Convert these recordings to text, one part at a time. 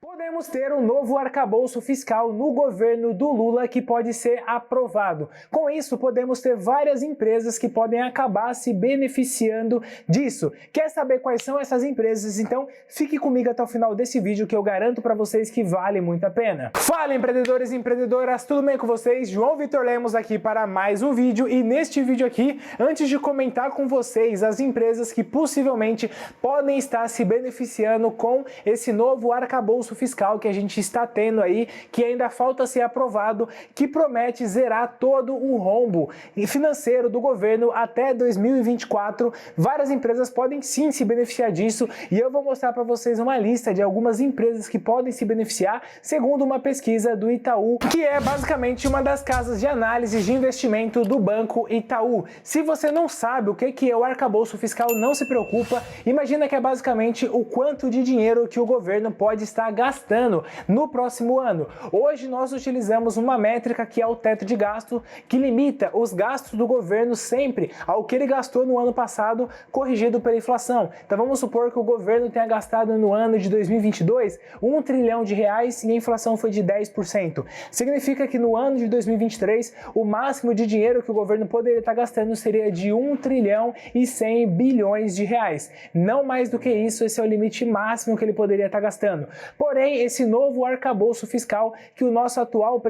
Podemos ter um novo arcabouço fiscal no governo do Lula que pode ser aprovado. Com isso, podemos ter várias empresas que podem acabar se beneficiando disso. Quer saber quais são essas empresas? Então, fique comigo até o final desse vídeo que eu garanto para vocês que vale muito a pena. Fala, empreendedores e empreendedoras, tudo bem com vocês? João Vitor Lemos aqui para mais um vídeo e neste vídeo aqui, antes de comentar com vocês as empresas que possivelmente podem estar se beneficiando com esse novo arcabouço fiscal que a gente está tendo aí, que ainda falta ser aprovado, que promete zerar todo o rombo financeiro do governo até 2024. Várias empresas podem sim se beneficiar disso e eu vou mostrar para vocês uma lista de algumas empresas que podem se beneficiar, segundo uma pesquisa do Itaú, que é basicamente uma das casas de análise de investimento do Banco Itaú. Se você não sabe o que é o arcabouço fiscal, não se preocupa, imagina que é basicamente o quanto de dinheiro que o governo pode estar gastando no próximo ano. Hoje nós utilizamos uma métrica que é o teto de gasto, que limita os gastos do governo sempre ao que ele gastou no ano passado, corrigido pela inflação. Então vamos supor que o governo tenha gastado no ano de 2022 R$1 trilhão e a inflação foi de 10%. Significa que no ano de 2023 o máximo de dinheiro que o governo poderia estar gastando seria de R$1 trilhão e 100 bilhões de reais. Não mais do que isso, esse é o limite máximo que ele poderia estar gastando. Porém, esse novo arcabouço fiscal que o nosso atual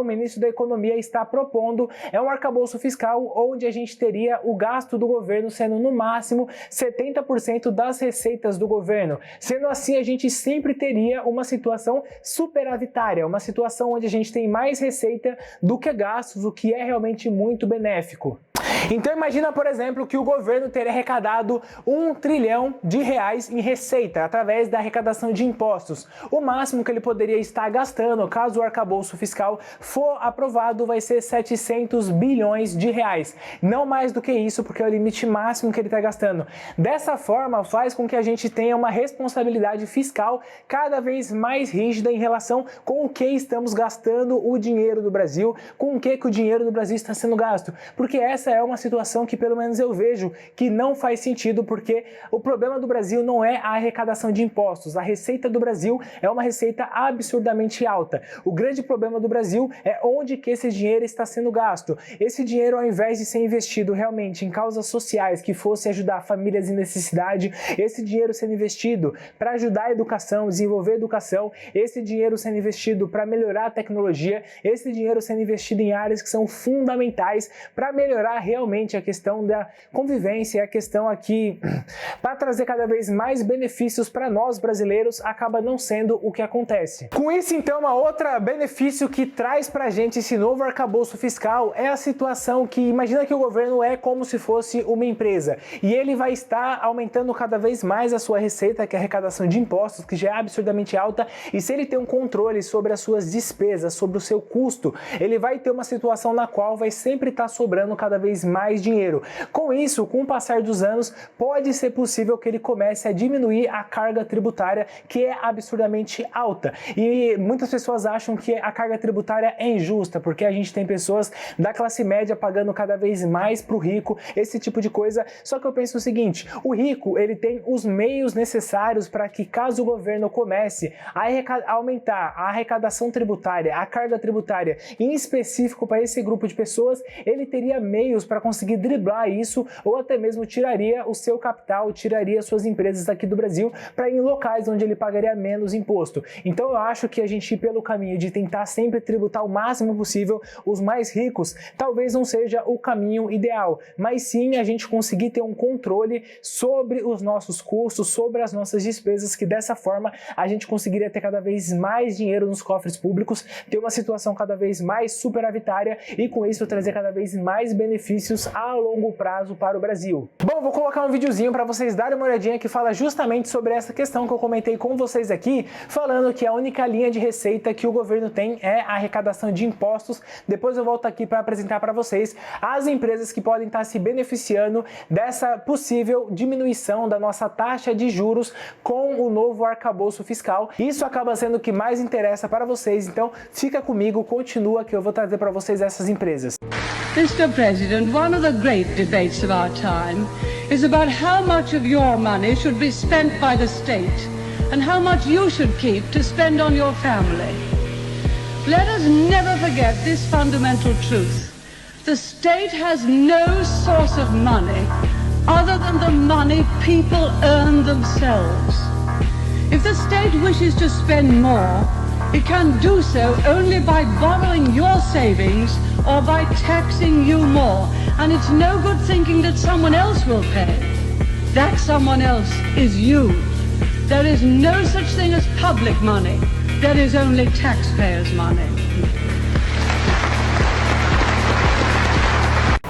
ministro da Economia está propondo é um arcabouço fiscal onde a gente teria o gasto do governo sendo no máximo 70% das receitas do governo. Sendo assim, a gente sempre teria uma situação superavitária, uma situação onde a gente tem mais receita do que gastos, o que é realmente muito benéfico. Então imagina, por exemplo, que o governo teria arrecadado R$1 trilhão em receita através da arrecadação de impostos. O máximo que ele poderia estar gastando, caso o arcabouço fiscal for aprovado, vai ser 700 bilhões de reais. Não mais do que isso, porque é o limite máximo que ele está gastando. Dessa forma, faz com que a gente tenha uma responsabilidade fiscal cada vez mais rígida em relação com o que estamos gastando o dinheiro do Brasil, com o que o dinheiro do Brasil está sendo gasto. Porque essa é uma situação que pelo menos eu vejo que não faz sentido, porque o problema do Brasil não é a arrecadação de impostos. A receita do Brasil é uma receita absurdamente alta. O grande problema do Brasil é onde que esse dinheiro está sendo gasto. Esse dinheiro, ao invés de ser investido realmente em causas sociais que fosse ajudar famílias em necessidade, esse dinheiro sendo investido para ajudar a educação, desenvolver a educação, esse dinheiro sendo investido para melhorar a tecnologia, esse dinheiro sendo investido em áreas que são fundamentais para melhorar realmente a questão da convivência, a questão aqui para trazer cada vez mais benefícios para nós brasileiros, acaba não sendo o que acontece. Com isso, então, uma outra benefício que traz para a gente esse novo arcabouço fiscal é a situação que, imagina que o governo é como se fosse uma empresa e ele vai estar aumentando cada vez mais a sua receita, que é a arrecadação de impostos, que já é absurdamente alta, e se ele tem um controle sobre as suas despesas, sobre o seu custo, ele vai ter uma situação na qual vai sempre estar sobrando cada vez mais dinheiro. Com isso, com o passar dos anos, pode ser possível que ele comece a diminuir a carga tributária, que é absurdamente alta. E muitas pessoas acham que a carga tributária é injusta, porque a gente tem pessoas da classe média pagando cada vez mais para o rico, esse tipo de coisa. Só que eu penso o seguinte, o rico, ele tem os meios necessários para que, caso o governo comece a aumentar a arrecadação tributária, a carga tributária, em específico para esse grupo de pessoas, ele teria meios para conseguir driblar isso, ou até mesmo tiraria o seu capital, tiraria suas empresas daqui do Brasil para ir em locais onde ele pagaria menos imposto. Então eu acho que a gente ir pelo caminho de tentar sempre tributar o máximo possível os mais ricos, talvez não seja o caminho ideal, mas sim a gente conseguir ter um controle sobre os nossos custos, sobre as nossas despesas, que dessa forma a gente conseguiria ter cada vez mais dinheiro nos cofres públicos, ter uma situação cada vez mais superavitária e com isso trazer cada vez mais benefícios a longo prazo para o Brasil. Bom, vou colocar um videozinho para vocês darem uma olhadinha que fala justamente sobre essa questão que eu comentei com vocês aqui, falando que a única linha de receita que o governo tem é a arrecadação de impostos. Depois eu volto aqui para apresentar para vocês as empresas que podem estar se beneficiando dessa possível diminuição da nossa taxa de juros com o novo arcabouço fiscal. Isso acaba sendo o que mais interessa para vocês, então fica comigo, continua que eu vou trazer para vocês essas empresas. Mr. President, one of the great debates of our time is about how much of your money should be spent by the state and how much you should keep to spend on your family. Let us never forget this fundamental truth. The state has no source of money other than the money people earn themselves. If the state wishes to spend more, it can do so only by borrowing your savings or by taxing you more. And it's no good thinking that someone else will pay. That someone else is you. There is no such thing as public money. There is only taxpayers' money.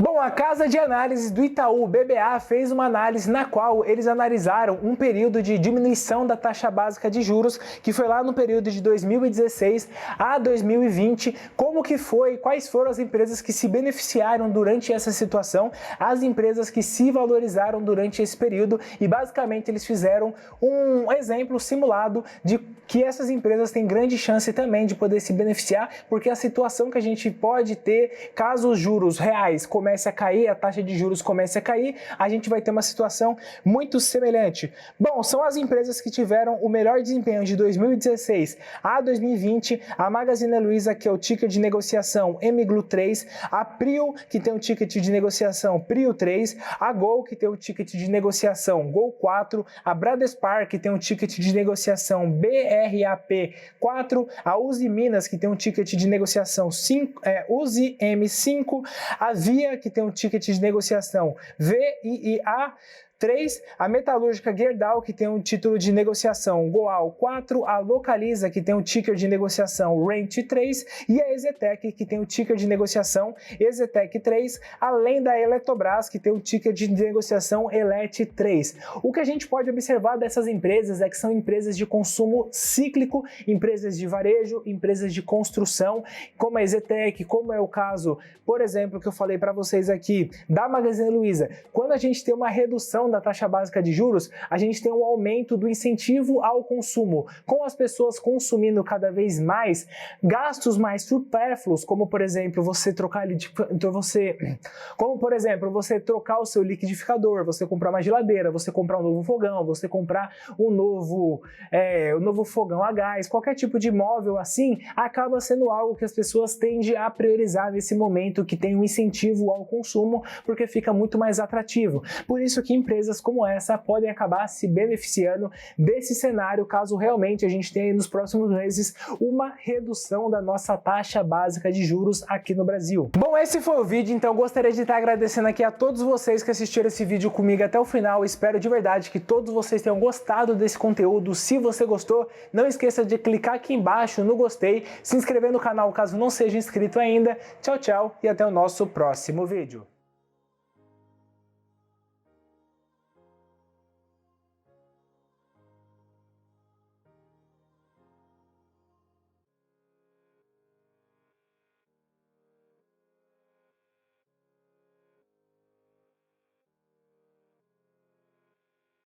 Bom, a casa de análise do Itaú BBA fez uma análise na qual eles analisaram um período de diminuição da taxa básica de juros, que foi lá no período de 2016 a 2020, como que foi, quais foram as empresas que se beneficiaram durante essa situação, as empresas que se valorizaram durante esse período, e basicamente eles fizeram um exemplo simulado de que essas empresas têm grande chance também de poder se beneficiar, porque a situação que a gente pode ter, caso os juros reais comece a cair, a taxa de juros comece a cair, a gente vai ter uma situação muito semelhante. Bom, são as empresas que tiveram o melhor desempenho de 2016 a 2020, a Magazine Luiza, que é o ticker de negociação MGLU 3, a Prio, que tem o ticket de negociação Prio 3, a Gol, que tem o ticket de negociação Gol 4, a Bradespar, que tem o ticket de negociação BRAP 4, a Uzi Minas, que tem um ticket de negociação Uzi M5, a Via, que tem um ticket de negociação VIIA 3, a Metalúrgica Gerdau, que tem um título de negociação Goal 4, a Localiza, que tem um ticker de negociação Rent 3, e a Ezetec, que tem um ticker de negociação Ezetec 3, além da Eletrobras, que tem um ticker de negociação Elet 3. O que a gente pode observar dessas empresas é que são empresas de consumo cíclico, empresas de varejo, empresas de construção, como a Ezetec, como é o caso, por exemplo, que eu falei para vocês aqui, da Magazine Luiza. Quando a gente tem uma redução da taxa básica de juros, a gente tem um aumento do incentivo ao consumo, com as pessoas consumindo cada vez mais, gastos mais supérfluos, como por exemplo, você trocar o seu liquidificador, você comprar uma geladeira, você comprar um novo fogão, você comprar um novo fogão a gás, qualquer tipo de móvel assim, acaba sendo algo que as pessoas tendem a priorizar nesse momento que tem um incentivo ao consumo, porque fica muito mais atrativo. Por isso que empresas como essa podem acabar se beneficiando desse cenário, caso realmente a gente tenha nos próximos meses uma redução da nossa taxa básica de juros aqui no Brasil. Bom, esse foi o vídeo, então gostaria de estar agradecendo aqui a todos vocês que assistiram esse vídeo comigo até o final. Espero de verdade que todos vocês tenham gostado desse conteúdo. Se você gostou, não esqueça de clicar aqui embaixo no gostei, se inscrever no canal caso não seja inscrito ainda. Tchau, tchau e até o nosso próximo vídeo.